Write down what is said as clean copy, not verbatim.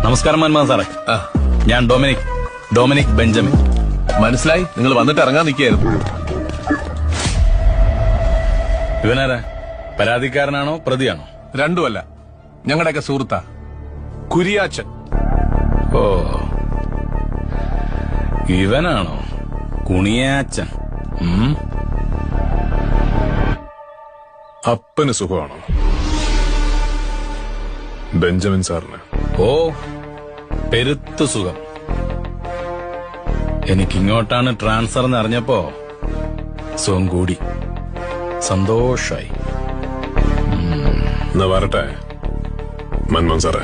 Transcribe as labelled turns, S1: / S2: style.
S1: നമസ്കാരം മൻമോഹൻ സാറേ. ഞാൻ ഡൊമിനിക് ബെഞ്ചമിൻ.
S2: മനസ്സിലായി, നിങ്ങൾ വന്നിട്ട് ഇറങ്ങാൻ നിൽക്കുകയായിരുന്നു.
S1: ഇവനാരാ? പരാതിക്കാരനാണോ പ്രതിയാണോ?
S2: രണ്ടുമല്ല, ഞങ്ങളുടെയൊക്കെ സുഹൃത്താ, കുരിയാച്ചൻ.
S1: ഓ, ഇവനാണോ കുണിയാച്ചൻ?
S3: അപ്പന് സുഖമാണോ ബെഞ്ചമിൻ സാറിന്?
S1: ഓ, പെരുത്ത് സുഖം. എനിക്കിങ്ങോട്ടാണ് ട്രാൻസ്ഫർ എന്ന് അറിഞ്ഞപ്പോ സുഖം കൂടി, സന്തോഷായി.
S3: എന്നാ വരട്ടെ മൻമോഹൻ സാറേ.